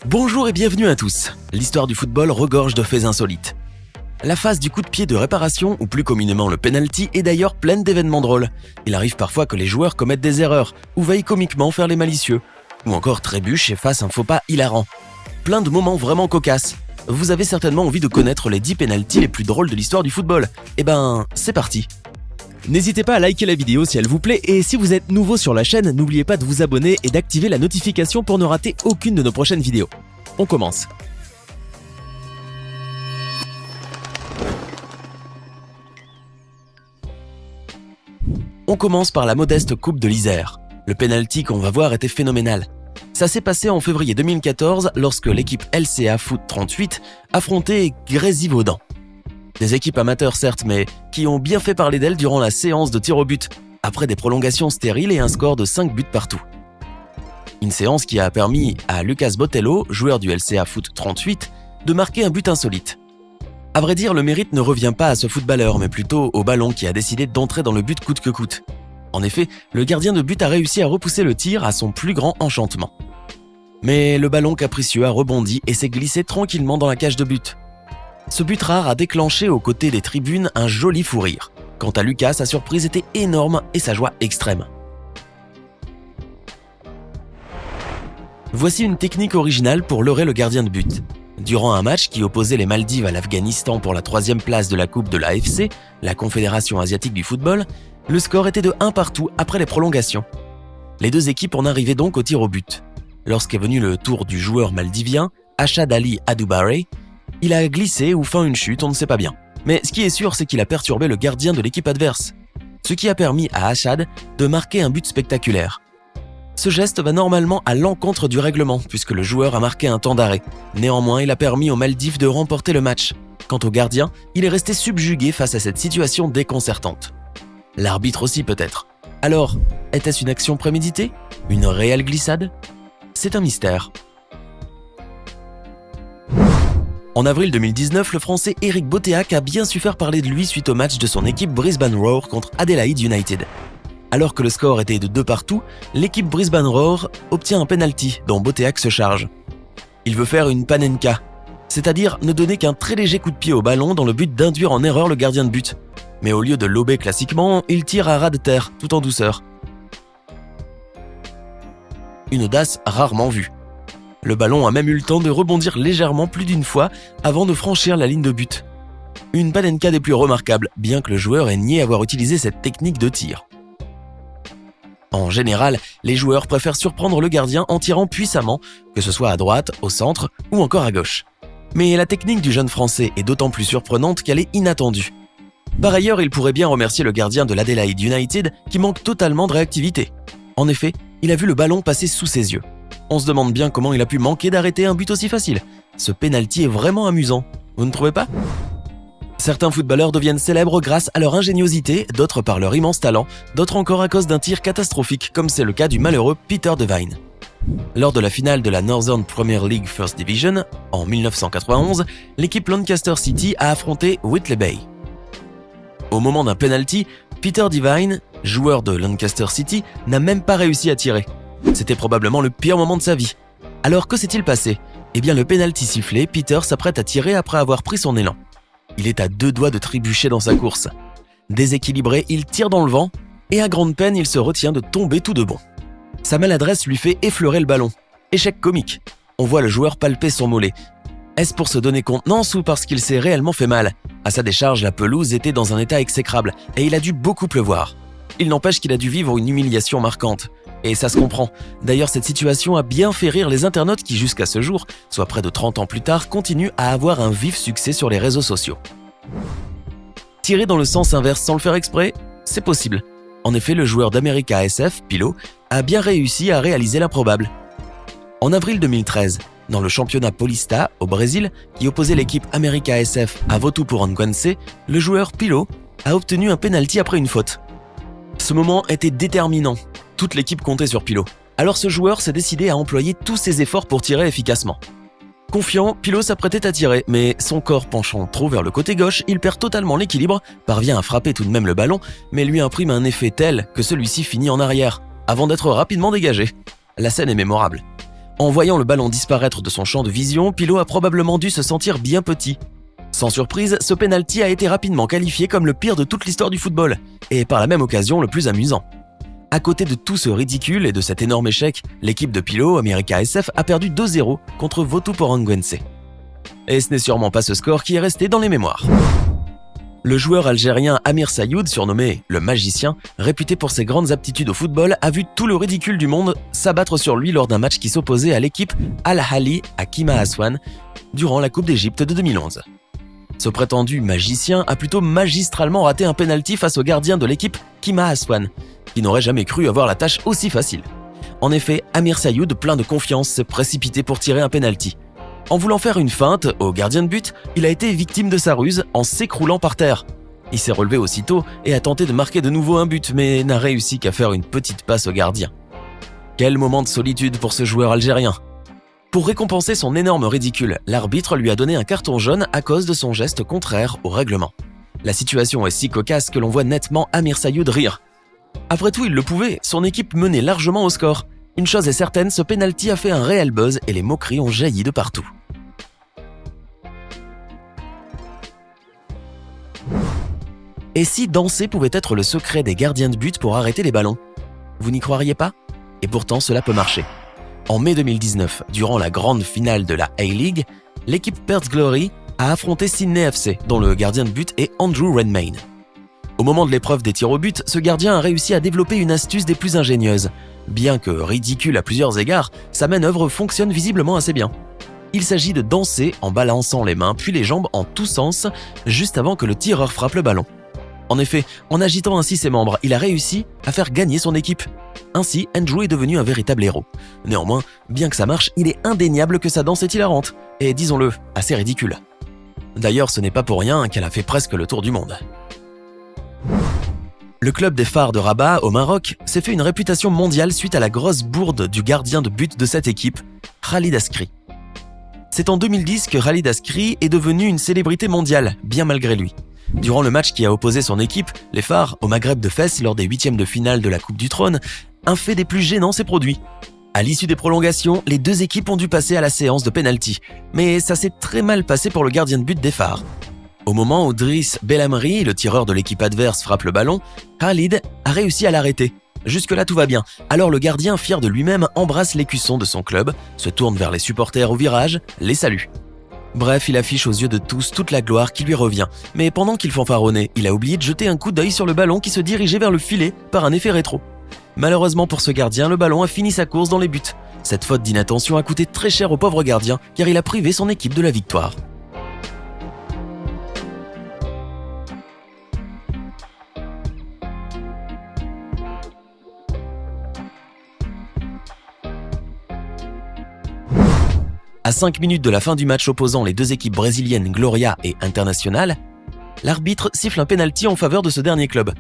Bonjour et bienvenue à tous. L'histoire du football regorge de faits insolites. La phase du coup de pied de réparation, ou plus communément le penalty, est d'ailleurs pleine d'événements drôles. Il arrive parfois que les joueurs commettent des erreurs, ou veuillent comiquement faire les malicieux, ou encore trébuchent et fassent un faux pas hilarant. Plein de moments vraiment cocasses. Vous avez certainement envie de connaître les 10 penaltys les plus drôles de l'histoire du football. Eh ben, c'est parti. N'hésitez pas à liker la vidéo si elle vous plaît, et si vous êtes nouveau sur la chaîne, n'oubliez pas de vous abonner et d'activer la notification pour ne rater aucune de nos prochaines vidéos. On commence. On commence par la modeste Coupe de l'Isère. Le penalty qu'on va voir était phénoménal. Ça s'est passé en février 2014 lorsque l'équipe LCA Foot 38 affrontait Grésivaudan. Des équipes amateurs certes, mais qui ont bien fait parler d'elles durant la séance de tir au but, après des prolongations stériles et un score de 5 buts partout. Une séance qui a permis à Lucas Botelho, joueur du LCA Foot 38, de marquer un but insolite. À vrai dire, le mérite ne revient pas à ce footballeur, mais plutôt au ballon qui a décidé d'entrer dans le but coûte que coûte. En effet, le gardien de but a réussi à repousser le tir à son plus grand enchantement. Mais le ballon capricieux a rebondi et s'est glissé tranquillement dans la cage de but. Ce but rare a déclenché aux côtés des tribunes un joli fou rire. Quant à Lucas, sa surprise était énorme et sa joie extrême. Voici une technique originale pour leurrer le gardien de but. Durant un match qui opposait les Maldives à l'Afghanistan pour la 3e place de la Coupe de l'AFC, la Confédération asiatique du football, le score était de 1 partout après les prolongations. Les deux équipes en arrivaient donc au tir au but. Lorsqu'est venu le tour du joueur maldivien, Ashad Ali Adoubare, il a glissé ou fait une chute, on ne sait pas bien. Mais ce qui est sûr, c'est qu'il a perturbé le gardien de l'équipe adverse, ce qui a permis à Ashad de marquer un but spectaculaire. Ce geste va normalement à l'encontre du règlement, puisque le joueur a marqué un temps d'arrêt. Néanmoins, il a permis aux Maldives de remporter le match. Quant au gardien, il est resté subjugué face à cette situation déconcertante. L'arbitre aussi peut-être. Alors, était-ce une action préméditée? Une réelle glissade? C'est un mystère. En avril 2019, le Français Eric Boteach a bien su faire parler de lui suite au match de son équipe Brisbane Roar contre Adelaide United. Alors que le score était de 2 partout, l'équipe Brisbane Roar obtient un penalty dont Boteach se charge. Il veut faire une panenka, c'est-à-dire ne donner qu'un très léger coup de pied au ballon dans le but d'induire en erreur le gardien de but. Mais au lieu de lober classiquement, il tire à ras de terre, tout en douceur. Une audace rarement vue. Le ballon a même eu le temps de rebondir légèrement plus d'une fois avant de franchir la ligne de but. Une panenka des plus remarquables, bien que le joueur ait nié avoir utilisé cette technique de tir. En général, les joueurs préfèrent surprendre le gardien en tirant puissamment, que ce soit à droite, au centre ou encore à gauche. Mais la technique du jeune Français est d'autant plus surprenante qu'elle est inattendue. Par ailleurs, il pourrait bien remercier le gardien de l'Adelaide United qui manque totalement de réactivité. En effet, il a vu le ballon passer sous ses yeux. On se demande bien comment il a pu manquer d'arrêter un but aussi facile. Ce penalty est vraiment amusant, vous ne trouvez pas? Certains footballeurs deviennent célèbres grâce à leur ingéniosité, d'autres par leur immense talent, d'autres encore à cause d'un tir catastrophique, comme c'est le cas du malheureux Peter Devine. Lors de la finale de la Northern Premier League First Division, en 1991, l'équipe Lancaster City a affronté Whitley Bay. Au moment d'un penalty, Peter Devine, joueur de Lancaster City, n'a même pas réussi à tirer. C'était probablement le pire moment de sa vie. Alors que s'est-il passé? Eh bien le penalty sifflé, Peter s'apprête à tirer après avoir pris son élan. Il est à 2 doigts de trébucher dans sa course. Déséquilibré, il tire dans le vent et à grande peine, il se retient de tomber tout de bon. Sa maladresse lui fait effleurer le ballon. Échec comique. On voit le joueur palper son mollet. Est-ce pour se donner contenance ou parce qu'il s'est réellement fait mal? À sa décharge, la pelouse était dans un état exécrable et il a dû beaucoup pleuvoir. Il n'empêche qu'il a dû vivre une humiliation marquante. Et ça se comprend. D'ailleurs, cette situation a bien fait rire les internautes qui, jusqu'à ce jour, soit près de 30 ans plus tard, continuent à avoir un vif succès sur les réseaux sociaux. Tirer dans le sens inverse sans le faire exprès, c'est possible. En effet, le joueur d'América SF, Pilo, a bien réussi à réaliser l'improbable. En avril 2013, dans le championnat Paulista, au Brésil, qui opposait l'équipe América SF à Votuporangwense, le joueur Pilo a obtenu un penalty après une faute. Ce moment était déterminant. Toute l'équipe comptait sur Pilo. Alors ce joueur s'est décidé à employer tous ses efforts pour tirer efficacement. Confiant, Pilo s'apprêtait à tirer, mais son corps penchant trop vers le côté gauche, il perd totalement l'équilibre, parvient à frapper tout de même le ballon, mais lui imprime un effet tel que celui-ci finit en arrière, avant d'être rapidement dégagé. La scène est mémorable. En voyant le ballon disparaître de son champ de vision, Pilot a probablement dû se sentir bien petit. Sans surprise, ce penalty a été rapidement qualifié comme le pire de toute l'histoire du football, et par la même occasion le plus amusant. À côté de tout ce ridicule et de cet énorme échec, l'équipe de Pilot, America SF, a perdu 2-0 contre Votuporangwense. Et ce n'est sûrement pas ce score qui est resté dans les mémoires. Le joueur algérien Amir Sayoud, surnommé le magicien, réputé pour ses grandes aptitudes au football, a vu tout le ridicule du monde s'abattre sur lui lors d'un match qui s'opposait à l'équipe Al-Ahli à Kima Aswan durant la Coupe d'Égypte de 2011. Ce prétendu magicien a plutôt magistralement raté un penalty face au gardien de l'équipe Kima Aswan, qui n'aurait jamais cru avoir la tâche aussi facile. En effet, Amir Sayoud, plein de confiance, s'est précipité pour tirer un penalty. En voulant faire une feinte au gardien de but, il a été victime de sa ruse en s'écroulant par terre. Il s'est relevé aussitôt et a tenté de marquer de nouveau un but, mais n'a réussi qu'à faire une petite passe au gardien. Quel moment de solitude pour ce joueur algérien! Pour récompenser son énorme ridicule, l'arbitre lui a donné un carton jaune à cause de son geste contraire au règlement. La situation est si cocasse que l'on voit nettement Amir Sayoud rire. Après tout, il le pouvait, son équipe menait largement au score. Une chose est certaine, ce penalty a fait un réel buzz et les moqueries ont jailli de partout. Et si danser pouvait être le secret des gardiens de but pour arrêter les ballons? Vous n'y croiriez pas? Et pourtant, cela peut marcher. En mai 2019, durant la grande finale de la A-League, l'équipe Perth Glory a affronté Sydney FC, dont le gardien de but est Andrew Redmayne. Au moment de l'épreuve des tirs au but, ce gardien a réussi à développer une astuce des plus ingénieuses. Bien que ridicule à plusieurs égards, sa manœuvre fonctionne visiblement assez bien. Il s'agit de danser en balançant les mains puis les jambes en tous sens, juste avant que le tireur frappe le ballon. En effet, en agitant ainsi ses membres, il a réussi à faire gagner son équipe. Ainsi, Andrew est devenu un véritable héros. Néanmoins, bien que ça marche, il est indéniable que sa danse est hilarante, et disons-le, assez ridicule. D'ailleurs, ce n'est pas pour rien qu'elle a fait presque le tour du monde. Le club des Phares de Rabat, au Maroc, s'est fait une réputation mondiale suite à la grosse bourde du gardien de but de cette équipe, Khalid Askri. C'est en 2010 que Khalid Askri est devenu une célébrité mondiale, bien malgré lui. Durant le match qui a opposé son équipe, les Phares, au Maghreb de Fès lors des 8e de finale de la Coupe du Trône, un fait des plus gênants s'est produit. À l'issue des prolongations, les deux équipes ont dû passer à la séance de penalty, mais ça s'est très mal passé pour le gardien de but des Phares. Au moment où Driss Belhamri, le tireur de l'équipe adverse, frappe le ballon, Khalid a réussi à l'arrêter. Jusque-là tout va bien, alors le gardien, fier de lui-même, embrasse l'écusson de son club, se tourne vers les supporters au virage, les salue. Bref, il affiche aux yeux de tous toute la gloire qui lui revient, mais pendant qu'il fanfaronnait, il a oublié de jeter un coup d'œil sur le ballon qui se dirigeait vers le filet par un effet rétro. Malheureusement pour ce gardien, le ballon a fini sa course dans les buts. Cette faute d'inattention a coûté très cher au pauvre gardien, car il a privé son équipe de la victoire. À 5 minutes de la fin du match opposant les deux équipes brésiliennes Gloria et Internacional, l'arbitre siffle un penalty en faveur de ce dernier club.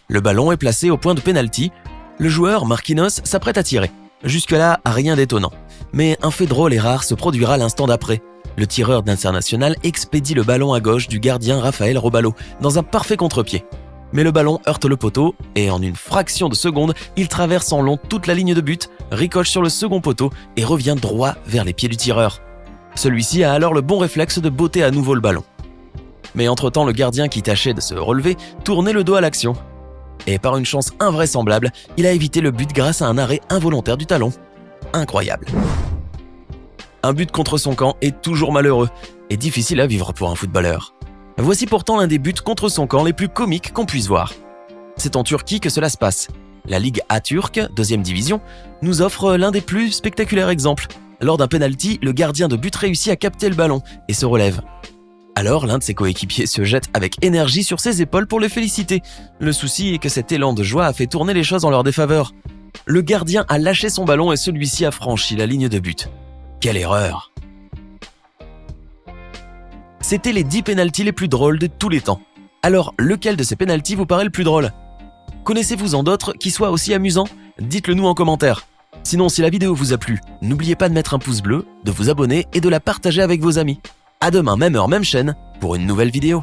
Le ballon est placé au point de penalty. Le joueur, Marquinhos, s'apprête à tirer. Jusque-là, rien d'étonnant. Mais un fait drôle et rare se produira l'instant d'après. Le tireur d'Internacional expédie le ballon à gauche du gardien Rafael Robalo, dans un parfait contre-pied. Mais le ballon heurte le poteau et en une fraction de seconde, il traverse en long toute la ligne de but, ricoche sur le second poteau et revient droit vers les pieds du tireur. Celui-ci a alors le bon réflexe de botter à nouveau le ballon. Mais entre-temps, le gardien qui tâchait de se relever tournait le dos à l'action. Et par une chance invraisemblable, il a évité le but grâce à un arrêt involontaire du talon. Incroyable. Un but contre son camp est toujours malheureux et difficile à vivre pour un footballeur. Voici pourtant l'un des buts contre son camp les plus comiques qu'on puisse voir. C'est en Turquie que cela se passe. La Ligue A turque, 2e division, nous offre l'un des plus spectaculaires exemples. Lors d'un penalty, le gardien de but réussit à capter le ballon et se relève. Alors, l'un de ses coéquipiers se jette avec énergie sur ses épaules pour le féliciter. Le souci est que cet élan de joie a fait tourner les choses en leur défaveur. Le gardien a lâché son ballon et celui-ci a franchi la ligne de but. Quelle erreur! C'était les 10 pénaltys les plus drôles de tous les temps. Alors, lequel de ces pénaltys vous paraît le plus drôle? Connaissez-vous-en d'autres qui soient aussi amusants? Dites-le nous en commentaire. Sinon, si la vidéo vous a plu, n'oubliez pas de mettre un pouce bleu, de vous abonner et de la partager avec vos amis. À demain, même heure, même chaîne, pour une nouvelle vidéo.